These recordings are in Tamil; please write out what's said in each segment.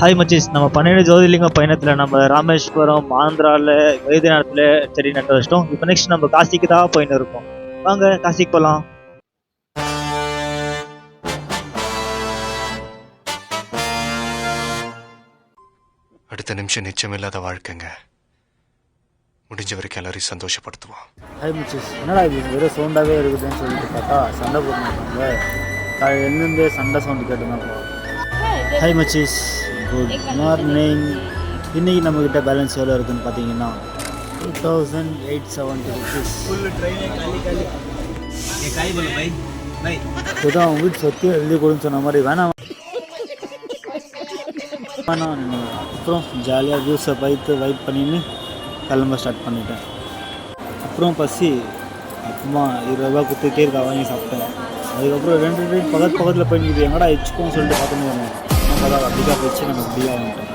ஹாய் மச்சீஸ், நம்ம 12 ஜோதிர்லிங்க பயணத்தில் நம்ம ராமேஸ்வரம் ஆந்திராவில் வைத்தியநாதத்தில் செடி நட்டு வச்சிட்டோம். இப்போ நெக்ஸ்ட் நம்ம காசிக்கு தான் போயின்னு இருக்கோம். வாங்க காசிக்கு போகலாம். அடுத்த நிமிஷம் நிச்சயமில்லாத வாழ்க்கைங்க. முடிஞ்ச வரைக்கும் எல்லாரையும் சந்தோஷப்படுத்துவோம். ஹாய் மச்சீஸ், என்னடா இது வெறும் சவுண்டாகவே இருக்குதுன்னு சொல்லிட்டு பார்த்தா சண்டை போட்டுருக்காங்க. எங்கேருந்தே சண்டை சவுண்டு கேட்டுதான். ஹாய் மச்சீஸ், குட் மார்னிங். இன்றைக்கி நம்மக்கிட்ட பேலன்ஸ் எவ்வளோ இருக்குதுன்னு பார்த்தீங்கன்னா 2870 ருபீஸ். இதுதான் அவங்க வீட்டு சொத்து எழுதி கொடுன்னு சொன்ன மாதிரி வேணாம். அப்புறம் ஜாலியாக ஜூஸை வைப் பண்ணின்னு கிளம்ப ஸ்டார்ட் பண்ணிட்டேன். அப்புறம் பசி அப்புறமா 20 ரூபா கொடுத்து இருக்கா வாங்கி சாப்பிட்டேன். அதுக்கப்புறம் 2 ரைட் பக்கத்தில் போயிட்டு எங்கடா வச்சுக்கோன்னு சொல்லிட்டு பார்த்துன்னு நம்ம தான் அப்படிக்கா போச்சு. நம்ம அப்படியாக வந்துட்டோம்.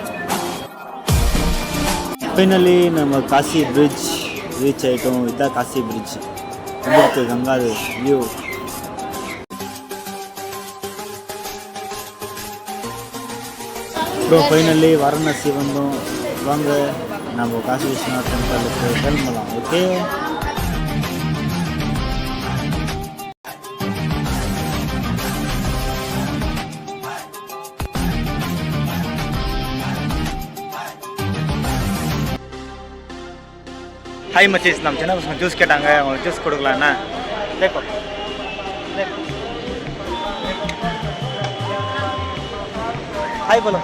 ஃபைனலி நம்ம காசி பிரிட்ஜ் ரீச் ஆகிட்டோம். இதுதான் காசி பிரிட்ஜ். உங்களுக்கு கங்காது வியூ. அப்புறம் ஃபைனலி வாரணாசி வந்தோம். வாங்க நம்ம காசி விஸ்வநாத் டெம்பிளுக்கு கிளம்பலாம். ஓகே, ஹாய் மச்சீஸ், நம்ம சின்ன பசங்க ஜூஸ் கேட்டாங்க, அவங்களுக்கு ஜூஸ் கொடுக்கலாண்ணா. Hi polo.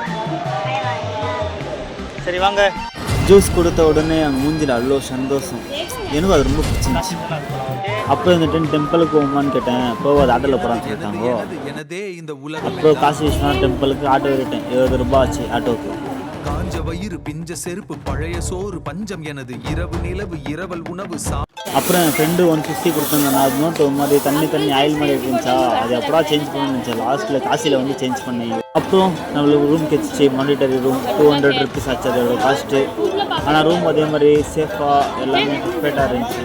சரி வாங்க. ஜூஸ் கொடுத்த உடனே அங்கே மூஞ்சில் அவ்வளோ சந்தோஷம். எனக்கும் அது ரொம்ப பிடிச்சிருந்துச்சு. அப்புறம் இந்த டெம்பிளுக்கு போகுமான்னு கேட்டேன். போகாது, ஆட்டோவில் போகிறான்னு சொல்லிட்டாங்க. அப்புறம் காசி விஸ்வநாத் டெம்பிளுக்கு ஆட்டோ ஏறிட்டேன். 20 ரூபா ஆச்சு ஆட்டோவுக்கு. காஞ்ச வயிறு பிஞ்ச செருப்பு பழைய சோறு பஞ்சம் எனது இரவு நிலவு இரவல் உணவு அப்புறம் என் ஃப்ரெண்டு 150 கொடுத்துருந்தேன். அது நோட்டு ஒரு மாதிரி தண்ணி ஆயில் மாதிரி இருந்துச்சா, அது எப்படா சேஞ்ச் பண்ணணும்னு நினச்சேன். லாஸ்ட்டில் காசியில் வந்து சேஞ்ச் பண்ணேன். அப்புறம் நம்மளுக்கு ரூம் கிடச்சிச்சு. மானிட்டரி ரூம் 200 ருபீஸ் ஆச்சு அதோட காஸ்ட்டு. ஆனால் ரூம் அதே மாதிரி சேஃபாக எல்லாமே பர்ஃபெக்டாக இருந்துச்சு.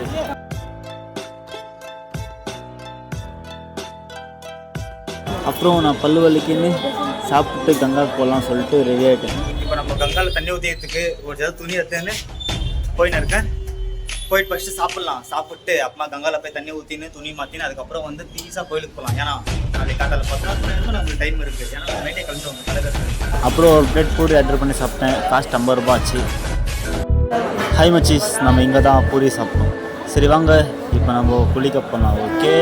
அப்புறம் நான் பல்லு வலிக்குன்னு சாப்பிட்டு கங்காவுக்கு போகலாம் சொல்லிட்டு ரெடி ஆகிட்டேன். இப்போ நம்ம கங்காவில் தண்ணி ஊற்றிக்கிறதுக்கு ஒரு ஜாதி துணி எடுத்துன்னு போயின்னு இருக்கேன். போயிட்டு ஃபஸ்ட்டு சாப்பிட்லாம். சாப்பிட்டு அப்புறமா கங்காவில் போய் தண்ணி ஊற்றின்னு துணி மாற்றின்னு அதுக்கப்புறம் வந்து பீஸாக கோயிலுக்கு போகலாம். ஏன்னா நாளைக்கு காட்டால் 10 நமக்கு டைம் இருக்குது. ஏன்னா நைட்டே கழிஞ்சோம் தலைவர். அப்புறம் ஒரு பிளேட் பூரி ஆர்டர் பண்ணி சாப்பிட்டேன். காஸ்ட் 50 ரூபா ஆச்சு. ஹாய் மச்சீஸ், நம்ம இங்கே தான் பூரி சாப்பிட்டோம். சரி வாங்க இப்போ நம்ம குளிக்க போகலாம். ஓகே,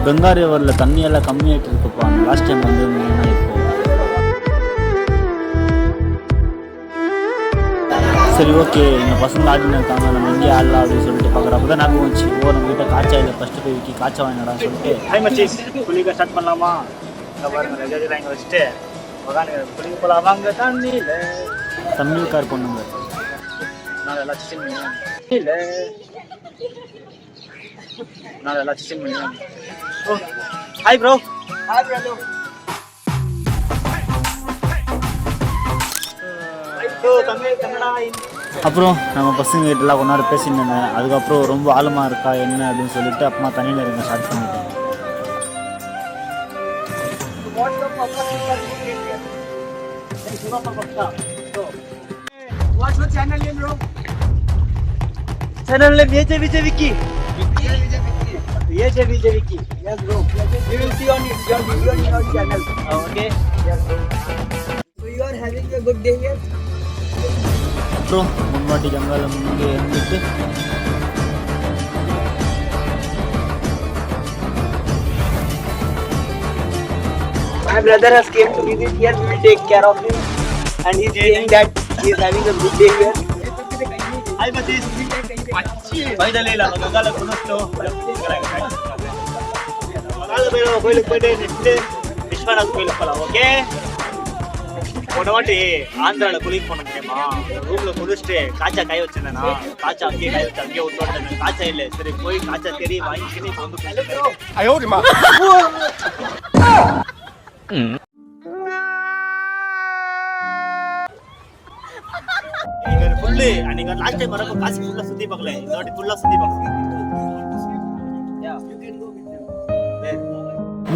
கங்கா ரிவரில் தண்ணியெல்லாம் கம்மியாகிட்டு இருக்குப்பா. லாஸ்ட் டைம் வந்து இப்போ சரி ஓகே. எங்கள் பசங்க ஆடினு இருக்காங்க, நம்ம இங்கே ஆடலாம் அப்படின்னு சொல்லிட்டு பார்க்குறப்ப தான் ஞாபகம் வந்துச்சு. நம்ம கிட்ட காய்ச்சா இல்லை, ஃபஸ்ட்டு போய் விக்கி காய்ச்சா வாங்கினடான்னு சொல்லிட்டு. ஹாய் மச்சீஸ், குளிக்க ஸ்டார்ட் பண்ணலாமா? இங்கே பாருங்க, லெஜெல்லாம் இங்கே வச்சுட்டு உக்காந்து குளிக்க போகலாம். வாங்க தண்ணியில். தமிழ்கார் பொண்ணுங்க நான் எல்லாம் சிஸ்டம் இல்லை, நான் எல்லாம் சிஸ்டம் பண்ணி. ஓ ஹாய் ப்ரோ. Hi bro. அப்புறம் நம்ம பசங்க கிட்டலாம் கொஞ்ச நேரம் பேசியிருந்தேன். அதுக்கப்புறம் ரொம்ப ஆழமாக இருக்கா என்ன அப்படின்னு சொல்லிட்டு அப்புறமா தண்ணியில் இருக்க ஸ்டார்ட் பண்ணிட்டேன். Channel name AJ Vicky. AJ Vicky. Yes bro. We will see on your video in our channel. Okay. Yes bro. So you are having a good day here. அப்புறம் முன்னாடி கங்காவில் முன்னாடி இருந்துட்டு my brother has came to visit here. We will take care of him and he is saying that he is having a good day here. Hi Matis. Finally la Gangala kunosto. Magala belo கோயிலுக்கு போய்ட்டு நெக்ஸ்ட் விஸ்வநாத் கோயிலுக்கு போலாம். ஓகே, போன வாட்டி ஆந்திராவில் குளிக்க போன முடியுமா? ரூமில் குளிச்சுட்டு காய்ச்சா காய வச்சிருந்தேன்னா காய்ச்சா அங்கேயே காய வச்சு அங்கேயே விட்டு காய்ச்சா இல்லை. சரி போய் காய்ச்சா தெரிய வாங்கிக்கிட்டு இப்போ வந்து நீங்க ஃபுல்லு நீங்க லாஸ்ட் டைம் வரப்போ காசி ஃபுல்லாக சுற்றி பார்க்கல. இந்த வாட்டி ஃபுல்லாக சுற்றி பார்க்கல.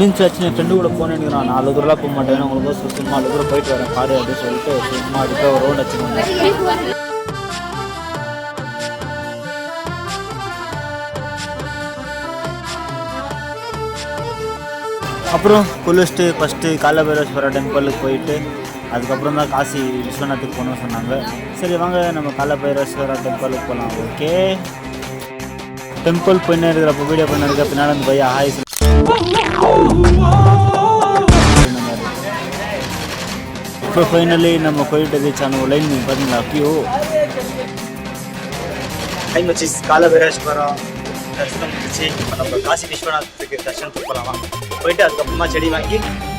முடிஞ்சு ஆச்சு என் ஃப்ரெண்டு கூட போனேன்னு நான் 4 தூரம்லாம் போக மாட்டேன் உங்களுக்கு சும்மா 4 தூரம் போயிட்டு வரேன் பாரு அப்படின்னு சொல்லிட்டு சும்மா அதுக்கு ஒரு ரோடு வச்சுக்கோங்க. அப்புறம் குளிச்சுட்டு ஃபஸ்ட்டு காலபைரேஸ்வரர் டெம்பிளுக்கு போயிட்டு அதுக்கப்புறம் தான் காசி விஸ்வநாத்துக்கு போகணும்னு சொன்னாங்க. சரி வாங்க நம்ம காலபைரேஸ்வரர் டெம்பிளுக்கு போகலாம். ஓகே டெம்பிள் போயின்னு இருக்கிறப்போ வீடியோ பண்ண இருக்க பின்னால் அந்த பையன் ஹாய் இப்போ ஃபைனலி நம்ம போயிட்டு ரீச் ஆன லைன் பார்த்தீங்களா கியூ டைம் வச்சு காலபைரேஸ்வரா தரிசனம் முடிச்சு இப்போ நம்ம காசி விஸ்வநாத்துக்கு தரிசனத்துக்கு போகலாம். போயிட்டு அதுக்கப்புறமா செடி வாங்கி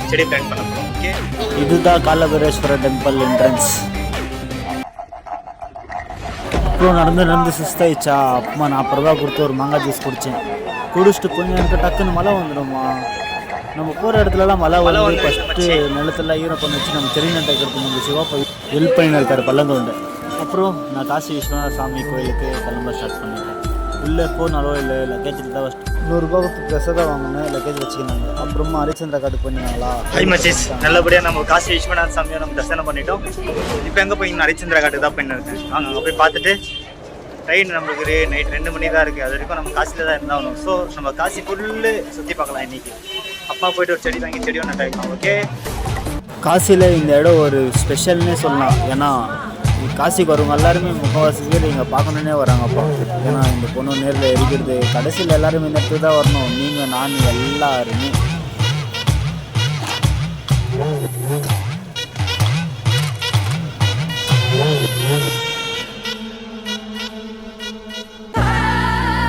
செடி பிளான் பண்ண போகிறோம். ஓகே இதுதான் காலபைரேஸ்வரர் டெம்பிள் என்ட்ரன்ஸ். அப்புறம் நடந்து சுஸ்தாயிடுச்சா அப்புறமா 40 ரூபா கொடுத்து ஒரு மாங்காய் ஜூஸ் குடித்தேன். குடிச்சிட்டு கொஞ்சம் எனக்கு டக்குன்னு மழை வந்துடுமா. நம்ம போகிற இடத்துலலாம் மழை வந்து ஃபஸ்ட்டு நிலத்துல ஈரம் பண்ணி வச்சு நம்ம செடி நட்டை எடுத்து நம்ம சிவா போய் ஹெல்ப் பண்ணி இருக்காரு பள்ளந்தோண்டு. அப்புறம் நான் காசி விஸ்வநாத சாமி கோயிலுக்கு கிளம்ப ஸ்டார்ட் பண்ணிட்டேன். உள்ளே போனாலோ இல்லை லக்கேஜில் தான் ஃபஸ்ட் 100 ரூபா கொடுத்து ட்ரெஸ்ஸை தான் வாங்கினேன். லக்கேஜ் வச்சுக்கினாங்க. அப்புறமா ஹரிச்சந்திரா காட்டு பண்ணினாங்களா ஹை மச்சீஸ் நல்லபடியாக நம்ம காசி விஸ்வநாத சாமியை நம்ம தரிசனம் பண்ணிட்டோம். இப்போ எங்கே போய் ஹரிச்சந்திரா காட்டு தான் போயின்னு நாங்கள் அங்கே போய் பார்த்துட்டு ட்ரெயின் நம்மளுக்கு நைட் 2 மணி தான் இருக்குது. அது வரைக்கும் நம்ம காசியில் தான் இருந்தாகணும். ஸோ நம்ம காசி ஃபுல்லு சுற்றி பார்க்கலாம் இன்றைக்கி. அப்பா போய்ட்டு ஒரு செடி வாங்கி செடியும் நட்டாக்கலாம். ஓகே காசியில் இந்த இடம் ஒரு ஸ்பெஷல்னே சொல்லலாம். ஏன்னா காசிக்கு வரவங்க எல்லாருமே முக்கால்வாசி பேர் இங்கே பார்க்கணுன்னே வராங்கப்பா. ஏன்னா இந்த பொண்ணு நேரில் இருக்கிறது கடைசியில் எல்லாருமே இந்த இடத்துக்கு தான் வரணும். நீங்கள் நான் எல்லாருமே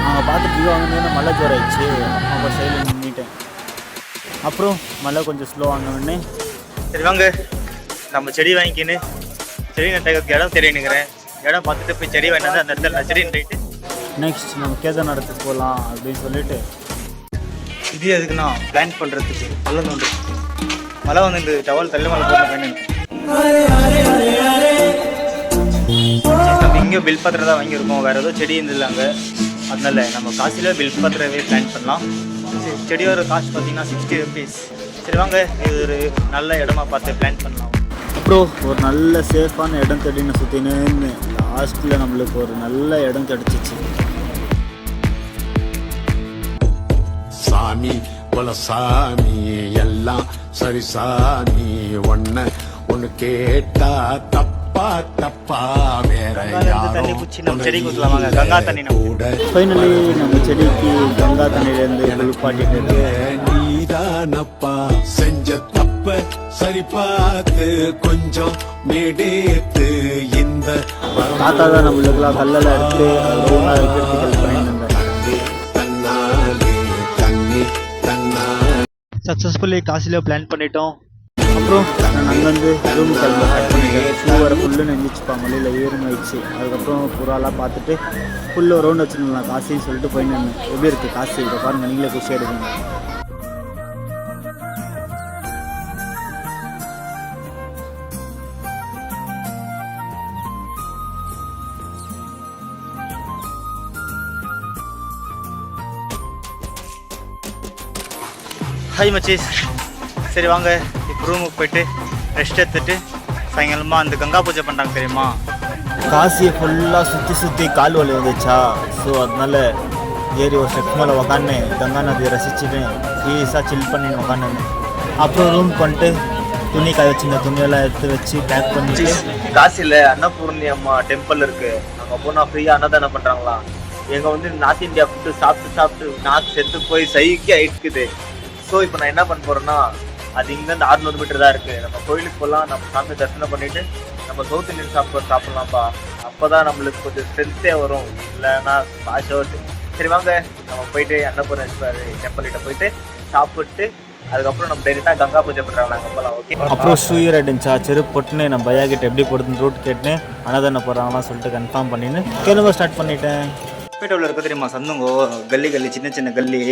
அவங்க பார்த்துட்டு வாங்கினே மழை ஜோர் ஆயிடுச்சு. அப்போ சைடில் நின்றுட்டேன். அப்புறம் மழை கொஞ்சம் ஸ்லோ ஆனோடனே சரி வாங்க நம்ம செடி வாங்கிக்கின்னு செடி நட்டுறதுக்கு இடம் தெரியுனுங்கிறேன். இடம் பார்த்துட்டு போய் செடி வாங்கிட்டு அந்த இடத்துல செடி நட்டு நெக்ஸ்ட் நம்ம கேதார்நாத்துக்கு போகலாம் அப்படின்னு சொல்லிட்டு இது எதுக்குன்னா பிளான் பண்ணுறதுக்கு மழை வந்து இந்த டவல் தள்ளி மழை போட்டு நம்ம இங்கே பில் பத்திரம் தான் வாங்கியிருக்கோம். வேறு ஏதோ செடி இருந்தது அங்கே. அதனால நம்ம காசியில் பில் பத்திரவே பிளான் பண்ணலாம். செடியோட காஸ்ட் பார்த்தீங்கன்னா 60 rupees. சரி வாங்க இது ஒரு நல்ல இடமா பார்த்து பிளான் பண்ணலாம். அப்புறம் ஒரு நல்ல சேஃபான இடம் தேடின்னு சுற்றினேன்னு லாஸ்ட்டில் நம்மளுக்கு ஒரு நல்ல இடம் கிடச்சிச்சு. சாமி கொல சாமி எல்லாம் சரி சாமி ஒன்னு கேட்டா தப்பா தப்பா வேற தண்ணி குச்சி நம்ம செடிக்கு ஊற்றலாம் வாங்க. கங்கா தண்ணி கூட ஃபைனலி நம்ம செடிக்கு கங்கா தண்ணியிலேருந்து குளிப்பாட்டிட்டு நீதானப்பா செஞ்ச தப்ப சரி பார்த்து கொஞ்சம் மேடேத்து இந்த தாத்தா தான் நம்மளுக்குலாம் கல்லெல்லாம் எடுத்து ரூமாக இருக்கிறதுக்கு ஹெல்ப் பண்ணியிருந்தாங்க. சக்ஸஸ்ஃபுல்லி காசியில் பிளான் பண்ணிட்டோம். அப்புறம் நான் அங்கேருந்து ரூம் கிளம்ப ஸ்டார்ட் பண்ணிட்டேன். ஷூ வர ஃபுல்லு நெஞ்சிச்சுப்பா மலையில் ஏறும் ஆயிடுச்சு. அதுக்கப்புறம் புறாலாம் பார்த்துட்டு ஃபுல்லு ரவுண்ட் வச்சுருந்தேன் காசின்னு சொல்லிட்டு போயின்னு எப்படி இருக்குது காசி இதை பாருங்கள் நீங்களே குஷி எடுக்கணும். ஹாய் மச்சீஸ் சரி வாங்க இப்போ ரூமுக்கு போயிட்டு ரெஸ்ட் எடுத்துட்டு சாயங்காலமாக அந்த கங்கா பூஜை பண்ணுறாங்க தெரியுமா. காசியை ஃபுல்லாக சுற்றி கால் வலி வந்துச்சா. ஸோ அதனால ஏறி ஒரு ஸ்டெப் மேலே உக்காந்து கங்கா நதியை ரசிச்சுட்டு ஈஸாக சில் பண்ணி உக்காந்து அப்புறம் ரூமுக்கு வந்துட்டு துணி காய வச்சுருந்த துணியெல்லாம் எடுத்து வச்சு பேக் பண்ணிட்டு காசியில் அன்னபூர்ணி அம்மா டெம்பிள் இருக்குது. அங்கே போனால் ஃப்ரீயாக அன்னதானம் பண்ணுறாங்களா. எங்கள் வந்து நார்த் இந்தியா ஃபுட்டு சாப்பிட்டு நாக்கு செத்து போய் சைக்கி ஆகிட்டுக்குது. ஸோ இப்போ நான் என்ன பண்ண போகிறேன்னா அது இங்கேருந்து 600 மீட்டர் தான் இருக்குது. நம்ம கோயிலுக்கு போகலாம். நம்ம சாமி தரிசனம் பண்ணிவிட்டு நம்ம சவுத் இந்தியன் சாப்பிட்லாம்ப்பா. அப்போ தான் நம்மளுக்கு கொஞ்சம் ஸ்ட்ரென்த்தே வரும். இல்லைன்னா பாஷோட்டு சரி வாங்க நம்ம போயிட்டு அன்னபூர்ணேஸ்வரர் டெம்பிள்கிட்ட போயிட்டு சாப்பிட்டு அதுக்கப்புறம் நம்ம டைரெக்டாக கங்கா பூஜை பண்ணுறாங்க அங்கே போகலாம். ஓகே அப்புறம் ஷூயர் ஆகிடுச்சா செருப்பு போட்டுன்னு நம்ம பையா கிட்ட எப்படி போடுதுன்னு ரூட் கேட்டுன்னு அன்னதானம் போகிறாங்களாம் சொல்லிட்டு கன்ஃபார்ம் பண்ணின்னு கிளம்ப ஸ்டார்ட் பண்ணிட்டேன். பேட்டோவில் இருக்க தெரியுமா சந்தங்கோ கல்லி சின்ன கல்லி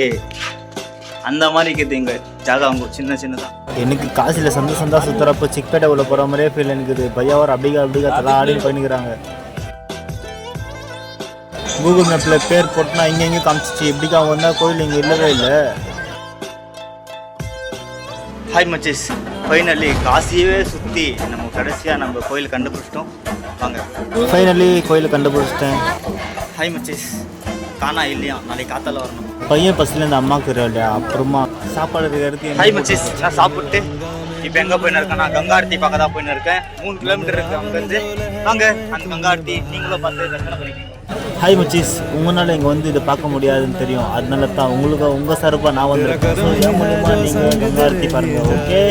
அந்த மாதிரி இருக்குது இங்கே ஜாகா அவங்க சின்னதான். எனக்கு காசில் சந்தா சுற்றுறப்போ சிக்பேட்டை உள்ள போகிற மாதிரியே ஃபீல் எனக்குது. பையாவர் அப்படிக்கா தலா ஆடின்னு பண்ணிக்கிறாங்க. கூகுள் மேப்பில் பேர் போட்டுனா இங்கே காமிச்சிச்சு எப்படிக்கா வந்தால் கோயில் இங்கே இல்லவே இல்லை. ஹாய் மச்சிஸ், ஃபைனலி காசியவே சுற்றி நம்ம கடைசியாக நம்ம கோயில் கண்டுபிடிச்சிட்டோம். வாங்க. ஃபைனலி கோயிலை கண்டுபிடிச்சிட்டேன். ஹாய் மச்சிஸ், காணா இல்லையா, நாளைக்கு காத்தால வரணும். பையன் பஸ்லேருந்து அம்மாவுக்கு இல்லையா, அப்புறமா சாப்பாடு எடுத்து. ஹாய் மச்சிஸ், நான் சாப்பிட்டு இப்போ எங்கே போயின்னு இருக்கேன், நான் கங்கா ஆர்த்தி பார்க்க தான் போயின்னு இருக்கேன். 3 கிலோமீட்டர் இருக்கு அங்கேருந்து. வாங்க அந்த கங்கா ஆர்த்தி நீங்களும் பார்த்து தரிசனம் பண்ணிக்கோங்க. ஹாய் மச்சிஸ், உங்களால் இங்கே வந்து இதை பார்க்க முடியாதுன்னு தெரியும், அதனால தான் உங்களுக்கு உங்கள் சார்பாக நான் வந்திருக்கேன். ஸோ என் மூலியமாக நீங்கள் கங்கா ஆர்த்தி பாருங்கள். ஓகே,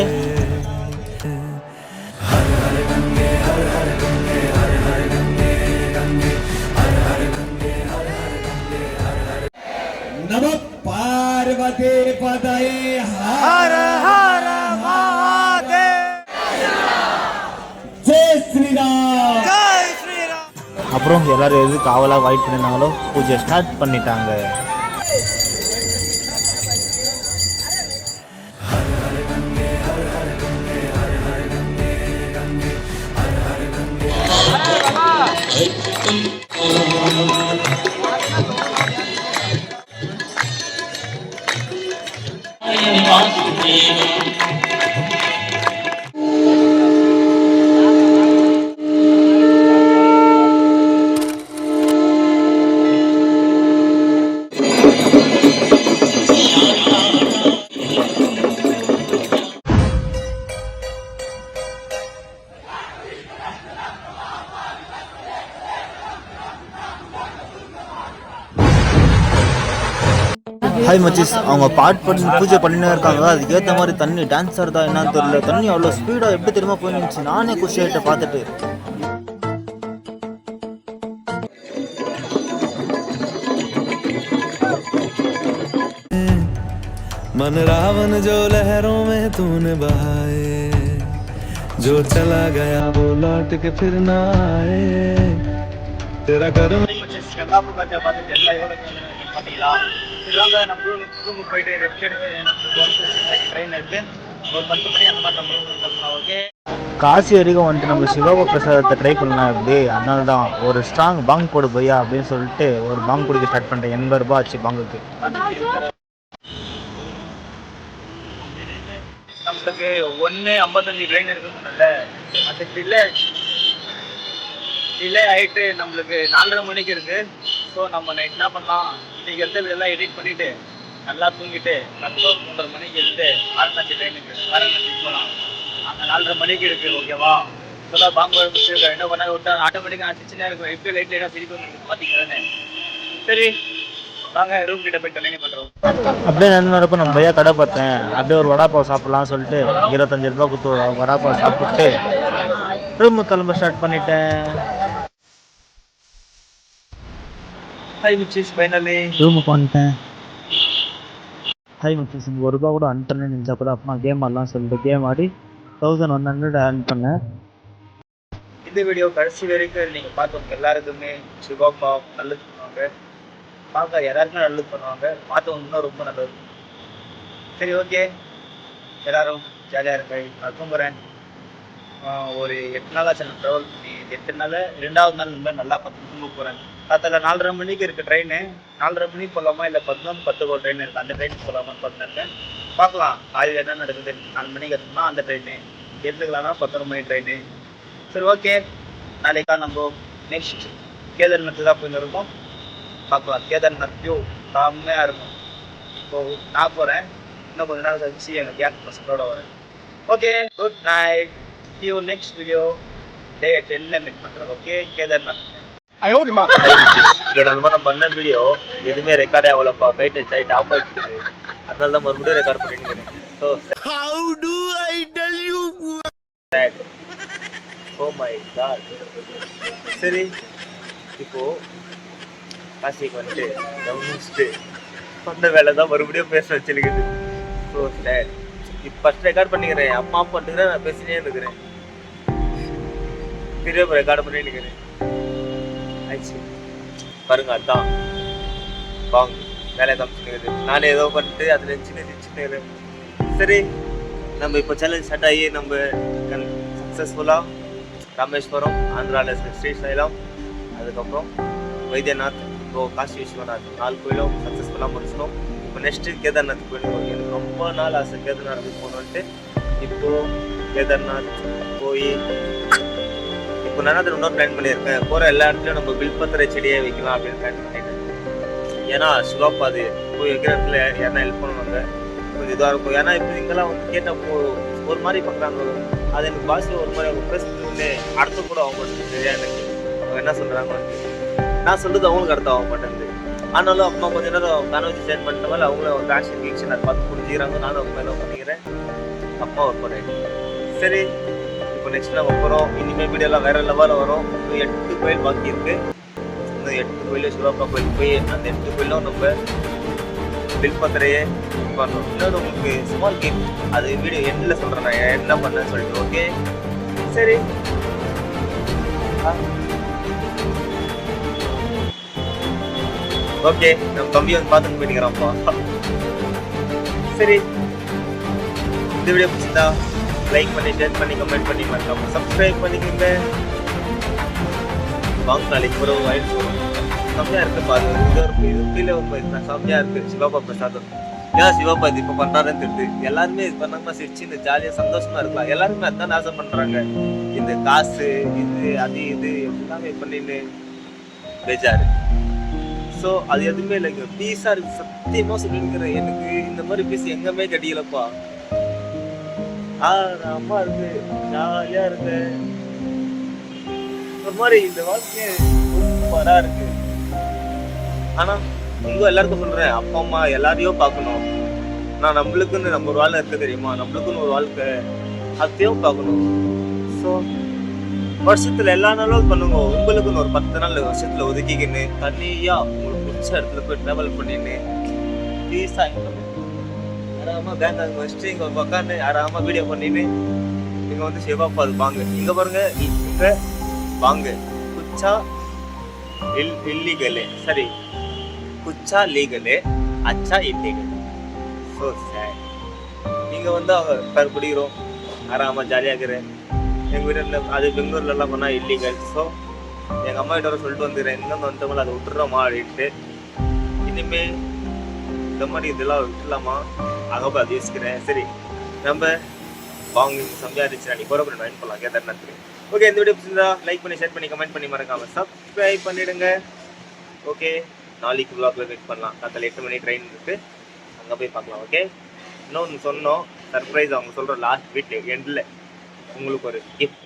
நம பார்வதி பதயே ஹர ஹர மகாதேவ், ஜெய் ஸ்ரீராம். ஜெய் ஸ்ரீராம். அப்புறம் எல்லாரும் எது காவலாக வெயிட் பண்ணியிருந்தாங்களோ பூஜை ஸ்டார்ட் பண்ணிட்டாங்க. ஹாய் மச்சிஸ், அவங்க பாட் பண்ணி பூஜை பண்ணினே இருக்காங்க. அதுக்கேற்ற மாதிரி தண்ணி டான்ஸ் ஆடுதா என்னன்னு தெரியல. தண்ணி அவ்வளோ ஸ்பீடாக எப்படி தெரியுமா போயிருந்துச்சு. நானே குஷி ஆகிட்ட பார்த்துட்டு. मन रावण जो लहरों में तूने बहाए, जो चला गया वो लौट के फिर ना आए, तेरा कर्म. கங்காபூர் காட்சியை பார்த்துட்டு எல்லாம் எவ்வளோ பார்த்தீங்களா? இதுவாங்க நம்ம ரூமுக்கு போயிட்டு ரெஸ்ட் எடுத்து நமக்கு ட்ரெயின் இருக்கு. ஒரு 10 மணி அந்த மாதிரி நம்ம ஓகே. காசி வரைக்கும் வந்துட்டு நம்ம சிவகோ பிரசாதத்தை ட்ரை பண்ணலாம் எப்படி, அதனால தான் ஒரு ஸ்ட்ராங் பாங் போடு பையா அப்படின்னு சொல்லிட்டு ஒரு பாங் குடிக்க ஸ்டார்ட் பண்ணிட்டேன். 80 ரூபாய் ஆச்சு பாங்குக்கு. நம்மளுக்கு 1:55 ட்ரெயின் இருக்குல்ல, அது டிலே ஆகிட்டு நம்மளுக்கு 4:30 மணிக்கு இருக்கு. ஸோ நம்ம நைட் என்ன பண்ணலாம், இன்னைக்கு எடுத்து எல்லாம் எடிட் பண்ணிட்டு நல்லா தூங்கிட்டு 3:30 மணிக்கு எடுத்து ஆரம்பிச்சு ட்ரெயினுக்கு போகலாம். அந்த 4:30 மணிக்கு இருக்கு. ஓகேவா? இப்போதான் பாம்பு என்ன பண்ண விட்டா ஆட்டோமேட்டிக்காக நான் சின்ன இருக்கும். எப்படி லைட் லைட்டாக சிரிப்பு பார்த்தீங்கன்னு. சரி வாங்க ரூம் கிட்ட போய் கண்டினியூ பண்ணுறோம். அப்படியே நடந்தப்போ நம்ம பையா கடை பார்த்தேன். அப்படியே ஒரு வடாப்பாவை சாப்பிட்லாம்னு சொல்லிட்டு 25 ரூபா கொடுத்து ஒரு வடாப்பாவை சாப்பிட்டு ரூமு கிளம்ப ஸ்டார்ட் பண்ணிட்டேன். ஹாய் மிச்சிஸ், ஃபைனலி ரூமுக்கு வந்துட்டேன். ஹாய் மிச்சிஸ், இங்கே 1 ரூபா கூட அன்டர்னு நினச்சா கூட அப்புறமா கேம் ஆடலாம் சொல்லிட்டு கேம் ஆடி 1100 earn பண்ணேன். இந்த வீடியோ கடைசி வரைக்கும் நீங்கள் பார்த்தவங்க எல்லாருக்குமே சிவப்பா நல்லது பண்ணுவாங்க. பார்க்க எல்லாருக்குமே நல்லது பண்ணுவாங்க. பார்த்தவங்க இன்னும் ரொம்ப நல்லது. சரி ஓகே, எல்லாரும் ஜாலியாக இருக்க. நான் தூங்குறேன். ஒரு 8 நாள் ஆச்சு நான் ட்ராவல் பண்ணி. 8 நாள் 2வது நாள் இந்த மாதிரி நல்லா பார்த்து தூங்க போகிறேன். காத்தால 4:30 மணிக்கு இருக்குது ட்ரெயின். 4:30 மணிக்கு போகலாமா இல்லை 11:10 ட்ரெயின் இருக்குது, அந்த ட்ரெயினுக்கு போகலாமான்னு பார்த்துருக்கேன். பார்க்கலாம் அது என்ன நடக்குது. 4 மணிக்கு இருக்குன்னா அந்த ட்ரெயின் எடுத்துக்கலாம்னா 11 மணி ட்ரெயின். சரி ஓகே, நாளைக்கா நம்ம நெக்ஸ்ட் கேதார்நாத் தான் போய் இருக்கோம். பார்க்கலாம். கேதார்நாத் வியூ செம்மையாக இருக்கும். இப்போது நான் போகிறேன். இன்னும் கொஞ்ச நாள் கழிச்சு எங்கள் கேங் பசங்களோட வரேன். Okay, good night. See you next video. Day 10 meet பண்ணுறோம். ஓகே, கேதார்நாத். இதோட நம்ம பண்ண வீடியோ எதுவுமே ரெக்கார்டே அவ்வளோப்பா. போயிட்டு சைட் ஆஃப் ஆகிட்டு, அதனால தான் மறுபடியும் ரெக்கார்ட் பண்ணிட்டு. So how do I tell you that? Oh my god. சரி, இப்போ காசிக்கு வந்துட்டு கவனிச்சுட்டு சொந்த வேலை தான் மறுபடியும் பேச வச்சிருக்குது. So sad. இப்போ ஃபஸ்ட் ரெக்கார்ட் பண்ணிக்கிறேன். அம்மா பண்ணுறேன், நான் பேசினே இருக்கிறேன். திரும்ப ரெக்கார்ட் பண்ணிட்டு இருக்கிறேன். ஆயிடுச்சு பாருங்க, அதுதான் வாங்க வேலை காமிச்சுக்கிறது. நானே ஏதோ பண்ணிட்டு அதில் சின்ன. சரி, நம்ம இப்போ சேலஞ்ச் ஸ்டார்ட் ஆகி நம்ம சக்ஸஸ்ஃபுல்லாக ராமேஸ்வரம், ஆந்திராவில் ஸ்ரீசைலம், அதுக்கப்புறம் வைத்தியநாத், இப்போ காசி விஸ்வநாத் 4 கோயிலும் சக்ஸஸ்ஃபுல்லாக முடிச்சிட்டோம். இப்போ நெக்ஸ்ட்டு கேதார்நாத் போயிட்டு எனக்கு ரொம்ப நாள் ஆசை கேதார்நாத் போகணுன்ட்டு. இப்போ கேதார்நாத் போய் இப்போ நான் இன்னொரு பிளான் பண்ணியிருக்கேன். போகிற எல்லா இடத்துலையும் நம்ம பில்பத்திர செடியை வைக்கலாம் அப்படின்னு பிளான் பண்ணிட்டேன். ஏன்னா சிவாப்பா அது போய் வைக்கிற இடத்துல யாருன்னா ஹெல்ப் பண்ணுவாங்க, கொஞ்சம் இதாக இருக்கும். ஏன்னா இப்போ இங்கெல்லாம் வந்து கேட்டப்போ ஒரு மாதிரி பார்க்குறாங்க. அது எனக்கு பாஷையில் ஒரு மாதிரி அவங்க பேசுறதுன்னு அர்த்தம் கூட ஆக மாட்டேங்குது. சரியா எனக்கு அவங்க என்ன சொல்கிறாங்க நான் சொல்கிறது அவங்களுக்கு அர்த்தம் ஆக மாட்டேங்குது. ஆனாலும் அம்மா கொஞ்ச நேரம் கான்வர்சேஷன் ஷேர் பண்ணிட்டனால அவங்களும் அவங்க ஆக்ஷன் கீக்ஷன் அதை பார்த்து புரிஞ்சுக்கிறாங்க. நானும் அவங்க என்ன பண்ணிக்கிறேன், அப்பா ஒர்க் பண்ணிட்டேன். சரி, இப்போ நெக்ஸ்ட் நம்ம போகிறோம். இனிமேல் வீடியோலாம் வேறு லெவலில் வரும். இன்னும் 8 கோயில் பாக்கி இருக்குது. இன்னும் 8 கோயில் சிவப்பா கோயில் போய் அந்த 8 கோயிலும் நம்ம பில்பத்திரையே பண்ணணும். இன்னொரு உங்களுக்கு ஸ்மால் கேம், அது வீடியோ எண்டில் சொல்கிறேன் நான் என்ன பண்ணேன்னு சொல்லிட்டு. ஓகே சரி, ஓகே நம்ம தம்பி வந்து பார்த்துட்டு போயிட்டுக்கிறான்ப்பா. சரி, இந்த வீடியோ பிடிச்சிருந்தா லைக் பண்ணி, ஷேர் பண்ணி, கமெண்ட் பண்ணி, மறக்காம சப்ஸ்கிரைப் பண்ணிக்கோங்க. வாங்க நாளைக்கு ஒரு ஆயிடுச்சு வரும். செம்மையாக இருக்குது பாரு. இது கீழே ஒரு செம்மையாக இருக்குது சிவாப்பா பிரசாதம். ஏன் சிவாப்பா இது இப்போ பண்ணுறாருன்னு தெரியுது. எல்லாருமே இது பண்ணாமல் சிரிச்சு இந்த ஜாலியாக சந்தோஷமாக இருக்கலாம். எல்லாருமே அதுதான் ஆசை பண்ணுறாங்க. இந்த காசு இது அது இது எல்லாமே பண்ணின்னு பேஜாரு. ஸோ அது எதுவுமே இல்லைங்க, பீஸாக இருக்குது. சத்தியமாக சொல்லியிருக்கிறேன், எனக்கு இந்த மாதிரி பீஸ் எங்கேயுமே கிடைக்கலப்பா. அம்மா இருக்கு, ஜாலியாக இருக்கு. ஒரு மாதிரி இந்த வாழ்க்கை சூப்பராக இருக்கு. ஆனால் உங்க எல்லாருக்கும் சொல்கிறேன், அப்பா அம்மா எல்லாரையும் பார்க்கணும். ஆனால் நம்மளுக்குன்னு நம்ம ஒரு வாழ்க்கை இருக்கு தெரியுமா, நம்மளுக்குன்னு ஒரு வாழ்க்கை அதையும் பார்க்கணும். ஸோ வருஷத்துல எல்லா நாளும் பண்ணுங்க. உங்களுக்குன்னு ஒரு 10 நாள் வருஷத்துல ஒதுக்கிக்கின்னு தனியா உங்களுக்கு பிடிச்ச இடத்துல போய் ட்ராவல் பண்ணின்னு பீஸா ஆறாம பேங்க் வச்சுட்டு இங்க உட்காந்து ஆறாம வீடியோ பண்ணின்னு இங்க வந்து சிவாப்பா அது வாங்க. இங்க பாருங்க, இங்க வாங்க. குச்சா இல்லீகலே, சரி குச்சா லீகலே, அச்சா இல்லீகல். ஸோ சார் நீங்க வந்து அவங்க குடிக்கிறோம் ஆறாம ஜாலியாக இருக்கிறேன். எங்கள் வீட்டில் அது பெங்களூர்லலாம் பண்ணால் இல்லீகல். ஸோ எங்கள் அம்மா கிட்ட சொல்லிட்டு வந்துடுறேன், இன்னும் வந்தவங்களை அதை விட்டுறோமா அப்படின்ட்டு. இனிமேல் இந்த மாதிரி இதெல்லாம் விட்டுலாமா அங்கே போய் அது யோசிக்கிறேன். சரி, நம்ம வாங்க சம்பாதிச்சு நீ போகிற வாங்கி போகலாம் கேதார்நாத்துக்கு. ஓகே, இந்த வீடியோ பிடிச்சிருந்தா லைக் பண்ணி, ஷேர் பண்ணி, கமெண்ட் பண்ணி, மறக்காம சப்ஸ்கிரைப் பண்ணிவிடுங்க. ஓகே, நாளைக்கு vlogல வெயிட் பண்ணலாம். காலையில் 8 மணி ட்ரெயின் இருக்குது, அங்கே போய் பார்க்கலாம். ஓகே, இன்னொன்று சொன்னோம் சர்ப்ரைஸ். அவங்க சொல்கிற லாஸ்ட் வீக் எண்டில் உங்களுக்கு ஒரு கிஃப்ட்.